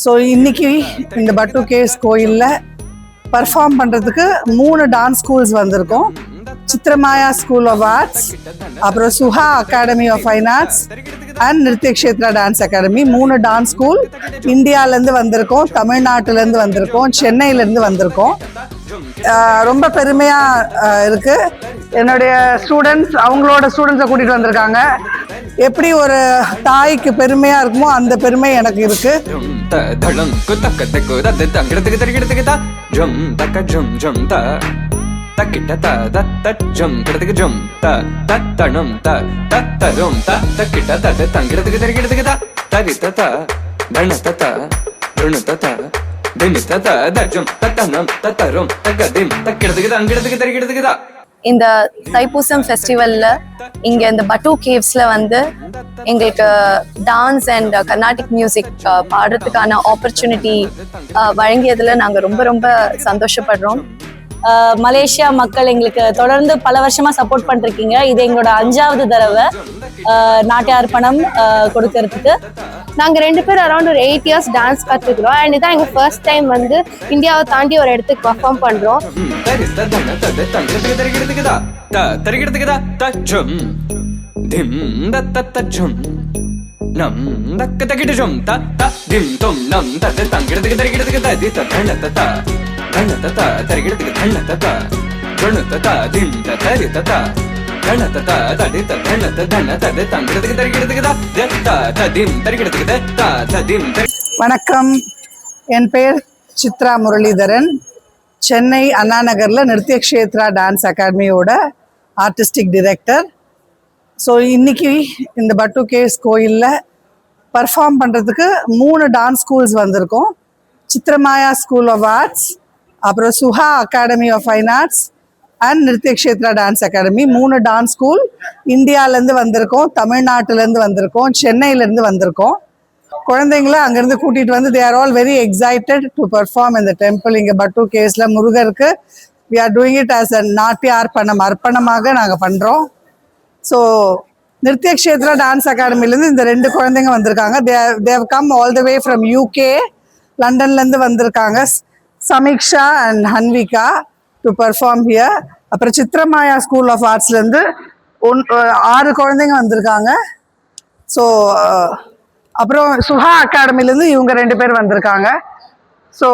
So இன்னைக்கு இந்த பட்டு கேவ்ஸ் கோயிலில் பர்ஃபார்ம் பண்ணுறதுக்கு 3 டான்ஸ் ஸ்கூல்ஸ் வந்திருக்கோம். சித்ரமாயா ஸ்கூல் ஆஃப் ஆர்ட்ஸ், அப்புறம் Suha academy of fine arts and Nrityakshetra dance academy. 3 dance school இந்தியாவிலேருந்து வந்திருக்கோம், தமிழ்நாட்டிலேருந்து வந்திருக்கோம், சென்னையிலேருந்து வந்திருக்கோம். ரொம்ப பெருமையாக இருக்குது. என்னுடைய ஸ்டூடெண்ட்ஸ் அவங்களோட ஸ்டூடெண்ட்ஸை கூட்டிகிட்டு வந்திருக்காங்க. எப்படி ஒரு தாய்க்கு பெருமையா இருக்குமோ அந்த பெருமை எனக்கு இருக்கு. இந்த தைப்பூசம் ஃபெஸ்டிவல்ல இங்க இந்த பட்டு கேவ்ஸ்ல வந்து எங்களுக்கு டான்ஸ் அண்ட் கர்நாடிக் மியூசிக் பாடுறதுக்கான ஆப்பர்ச்சுனிட்டி வழங்கியதுல நாங்க ரொம்ப ரொம்ப சந்தோஷப்படுறோம். மலேசியா மக்கள் எங்களுக்கு தொடர்ந்து பல வருஷமா சப்போர்ட் பண்ணிருக்கீங்க. இது எங்களோட 5வது தடவை நாட்டிய அர்ப்பணம் கொடுக்கறதுக்கு. நாங்க 2 பேரும் அரௌண்ட் ஒரு 8 இயர்ஸ் டான்ஸ் கத்துக்கிறோம். அண்ட் இதான் எங்க ஃபர்ஸ்ட் டைம் வந்து இந்தியாவை தாண்டி ஒரு இடத்துக்கு பர்ஃபார்ம் பண்றோம். வணக்கம், என் பேர் சித்ரா முரளிதரன். சென்னை அண்ணா நகரில் நிருத்யக்ஷேத்ரா டான்ஸ் அகாடமியோட ஆர்டிஸ்டிக் டைரக்டர். ஸோ இன்னைக்கு இந்த பட்டு கேவ்ஸ் கோயிலில் பர்ஃபார்ம் பண்ணுறதுக்கு 3 டான்ஸ் ஸ்கூல்ஸ் வந்திருக்கோம். சித்ரமாயா ஸ்கூல் ஆஃப் ஆர்ட்ஸ், அப்புறம் Suha academy of fine arts and Nrityakshetra dance academy. 3 dance school இந்தியாவிலேருந்து வந்திருக்கோம், தமிழ்நாட்டிலேருந்து வந்திருக்கோம், சென்னையிலேருந்து வந்திருக்கோம். குழந்தைங்கள அங்கேருந்து கூட்டிகிட்டு வந்து they are all very excited to perform இந்த டெம்பிள். இங்கே பட்டு கேவ்ஸில் முருகருக்கு we are doing it as a நாட்டிய அர்ப்பணமாக நாங்கள் பண்ணுறோம். ஸோ நிருத்யக்ஷேத்ரா டான்ஸ் அகாடமிலேருந்து இந்த 2 குழந்தைங்க வந்திருக்காங்க. They come all the way from UK, லண்டன்லேருந்து வந்திருக்காங்க. Sameeksha and Hanvika to perform here. அப்புறம் சித்ரமாயா ஸ்கூல் ஆஃப் ஆர்ட்ஸ்லேருந்து 6 குழந்தைங்க வந்திருக்காங்க. ஸோ அப்புறம் சுஹா அகாடமிலேருந்து இவங்க 2 பேர் வந்திருக்காங்க. So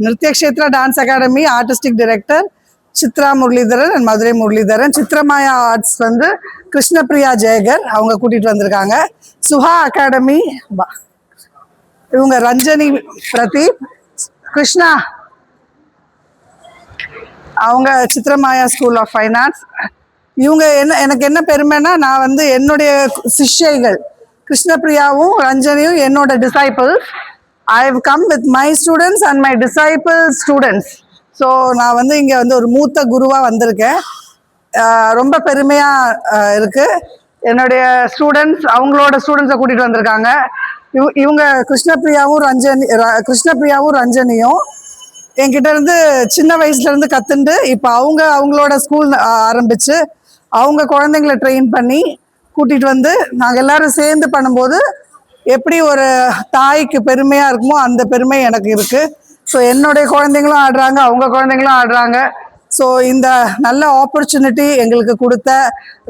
Nrityakshetra dance academy artistic director Chitra Muralidharan and Madurai Muralidharan. Chitramaya arts வந்து கிருஷ்ணபிரியா ஜெயகர், அவங்க கூட்டிகிட்டு வந்திருக்காங்க. சுஹா அகாடமி இவங்க ரஞ்சனி பிரதீப். கிருஷ்ணா அவங்க சித்ரமாயா ஸ்கூல் ஆஃப் ஃபைன் ஆர்ட்ஸ். இவங்க எனக்கு என்ன பெருமைன்னா, நான் வந்து என்னுடைய சிஷ்யைகள் கிருஷ்ணபிரியாவும் ரஞ்சனியும் என்னோட disciples. I have come with my students and my disciple students. So நான் வந்து இங்கே வந்து ஒரு மூத்த குருவாக வந்திருக்கேன். ரொம்ப பெருமையாக இருக்குது. என்னுடைய ஸ்டூடெண்ட்ஸ் அவங்களோட ஸ்டூடெண்ட்ஸை கூட்டிகிட்டு வந்திருக்காங்க. இவங்க கிருஷ்ணபிரியாவும் ரஞ்சனியும் என்கிட்ட இருந்து சின்ன வயசுலேருந்து கற்றுண்டு இப்போ அவங்களோட ஸ்கூல் ஆரம்பித்து அவங்க குழந்தைங்கள ட்ரெயின் பண்ணி கூட்டிகிட்டு வந்து நாங்கள் எல்லோரும் சேர்ந்து பண்ணும்போது எப்படி ஒரு தாய்க்கு பெருமையாக இருக்குமோ அந்த பெருமை எனக்கு இருக்குது. ஸோ என்னுடைய குழந்தைங்களும் ஆடுறாங்க, அவங்க குழந்தைங்களும் ஆடுறாங்க. ஸோ இந்த நல்ல ஆப்பர்ச்சுனிட்டி எங்களுக்கு கொடுத்த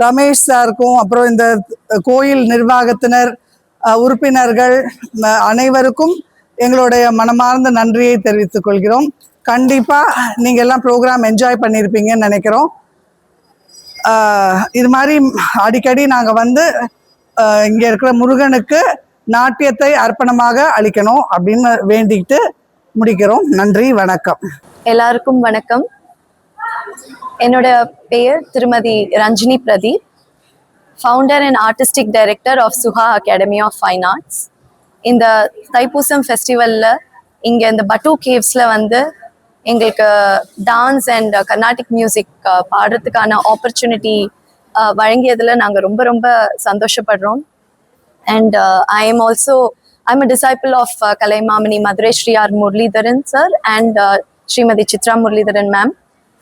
ரமேஷ் சாருக்கும், அப்புறம் இந்த கோயில் நிர்வாகத்தினர், உறுப்பினர்கள் அனைவருக்கும் எங்களுடைய மனமார்ந்த நன்றியை தெரிவித்துக் கொள்கிறோம். கண்டிப்பாக நீங்கள் எல்லாம் ப்ரோக்ராம் என்ஜாய் பண்ணியிருப்பீங்கன்னு நினைக்கிறோம். இது மாதிரி அடிக்கடி நாங்கள் வந்து இங்கே இருக்கிற முருகனுக்கு நாட்டியத்தை அர்ப்பணமாக அளிக்கணும் அப்படின்னு வேண்டிக்கிட்டு முடிக்கிறோம். நன்றி, வணக்கம். எல்லாருக்கும் வணக்கம். என்னோட பெயர் Thirumathi Ranjini Pradeep, founder and artistic director of Suha academy of fine arts. இந்த தைப்பூசம் ஃபெஸ்டிவல்ல இங்கே இந்த பட்டு கேவ்ஸில் வந்து எங்களுக்கு டான்ஸ் அண்ட் கர்நாடிக் மியூசிக் பாடுறதுக்கான ஆப்பர்ச்சுனிட்டி வழங்கியதில் நாங்கள் ரொம்ப ரொம்ப சந்தோஷப்படுறோம். And I'm a disciple of Kalaimamani Madurai Sri R. Muralidharan sir and Srimati Chitra Muralidharan ma'am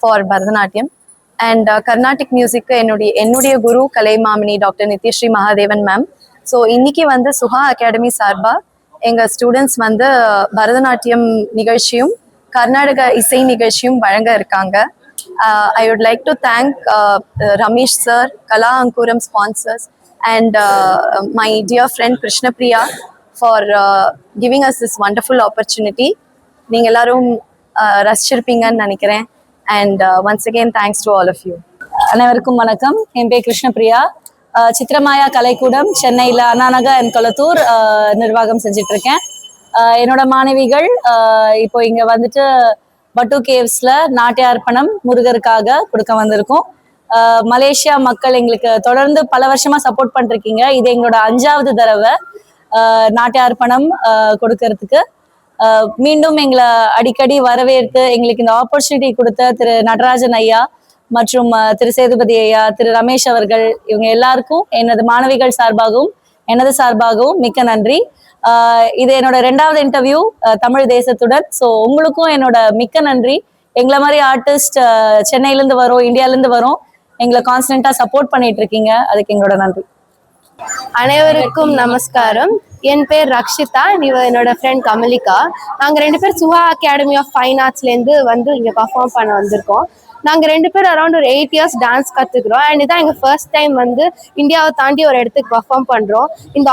for Bharatanatyam. And Carnatic music என்னுடைய குரு Kalaimamani doctor Nithyasree Mahadevan ma'am. So இன்னைக்கு வந்து சுஹா அகாடமி சார்பா எங்கள் ஸ்டூடெண்ட்ஸ் வந்து பரதநாட்டியம் நிகழ்ச்சியும் கர்நாடக இசை நிகழ்ச்சியும் வழங்க இருக்காங்க. I would like to thank Ramesh sir, Kala Ankuram sponsors and my dear friend Krishnapriya for giving us this wonderful opportunity. நீங்கள் எல்லாரும் ரசிச்சிருப்பீங்கன்னு நினைக்கிறேன். And once again thanks to all of you. அனைவருக்கும் வணக்கம். என் பேர் கிருஷ்ணபிரியா. சித்திரமாயா கலைக்கூடம் சென்னையில் அண்ணாநகர் அண்ட் கொளத்தூர் நிர்வாகம் செஞ்சுட்டு இருக்கேன். என்னோட மாணவிகள் இப்போ இங்கே வந்துட்டு பட்டு கேவ்ஸில் நாட்டிய அர்ப்பணம் முருகருக்காக கொடுக்க வந்திருக்கோம். மலேசியா மக்கள் எங்களுக்கு தொடர்ந்து பல வருஷமாக சப்போர்ட் பண்ணிருக்கீங்க. இது எங்களோட 5வது தடவை நாட்டிய அர்ப்பணம் கொடுக்கறதுக்கு. மீண்டும் எங்களை அடிக்கடி வரவேற்று எங்களுக்கு இந்த ஆப்பர்ச்சுனிட்டி கொடுத்த திரு நடராஜன் ஐயா மற்றும் திரு சேதுபதி ஐயா, திரு ரமேஷ் அவர்கள், இவங்க எல்லாருக்கும் எனது மாணவிகள் சார்பாகவும் எனது சார்பாகவும் மிக்க நன்றி. இது என்னோட 2வது இன்டர்வியூ தமிழ் தேசத்துடன். ஸோ உங்களுக்கும் என்னோட மிக்க நன்றி. எங்களை மாதிரி ஆர்டிஸ்ட் சென்னையிலேருந்து வரோம், இந்தியாவிலேருந்து வரோம், எங்களை கான்ஸ்டன்ட்டாக சப்போர்ட் பண்ணிட்டு இருக்கீங்க. அதுக்கு எங்களோட நன்றி. அனைவருக்கும் நமஸ்காரம். என் பேர் ரக்ஷிதா, என்னோட ஃப்ரெண்ட் கமலிகா. நாங்கள் 2 பேர் சுஹா அகாடமி ஆஃப் ஃபைன் ஆர்ட்ஸ்லேருந்து வந்து இங்கே பர்ஃபார்ம் பண்ண வந்திருக்கோம். நாங்கள் 2 பேர் அரௌண்ட் ஒரு 8 இயர்ஸ் டான்ஸ் கற்றுக்குறோம். அண்ட் இதான் எங்கள் ஃபர்ஸ்ட் டைம் வந்து இந்தியாவை தாண்டி ஒரு இடத்துக்கு பர்ஃபார்ம் பண்ணுறோம். இந்த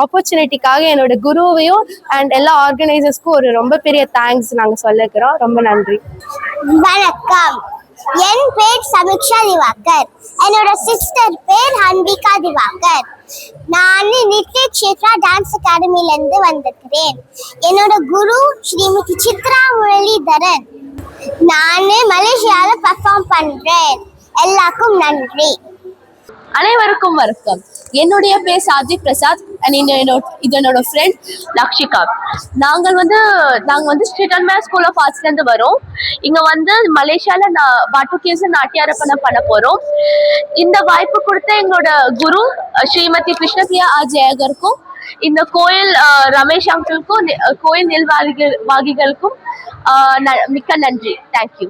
ஆப்பர்ச்சுனிட்டிக்காக என்னோட குருவையும் அண்ட் எல்லா ஆர்கனைசர்ஸ்க்கும் ஒரு ரொம்ப பெரிய தேங்க்ஸ் நாங்கள் சொல்லிக்கிறோம். ரொம்ப நன்றி. வணக்கம். என் பேர் சமிக்ஷா திவாகர். என்னோட சிஸ்டர் பேர் ஹன்பிகா திவாகர். நான் நித்ய க்ஷேத்ரா டான்ஸ் அகாடமிலேருந்து வந்திருக்கிறேன். என்னோட குரு ஸ்ரீமதி சித்ரா முரளிதரன். நான் மலேசியாவில் பர்ஃபார்ம் பண்ணுறேன். எல்லாருக்கும் நன்றி. அனைவருக்கும் வணக்கம். என்னுடைய பேர் சாஜி பிரசாத் அண்ட் இது என்னோட ஃப்ரெண்ட் லக்ஷிகா. நாங்கள் வந்து street and man school of ஆர்ட்ஸ்லேருந்து வரோம். இங்கே வந்து மலேசியாவில் பாட்டு கேஸ் நாட்டிய அர்ப்பணம் பண்ண போகிறோம். இந்த வாய்ப்பு கொடுத்த எங்களோட குரு ஸ்ரீமதி கிருஷ்ணபிரியா ஜெயகருக்கும், இந்த கோயில் ரமேஷ் அங்கிளுக்கும், கோயில் நிர்வாகிகளுக்கும் மிக்க நன்றி. தேங்க்யூ.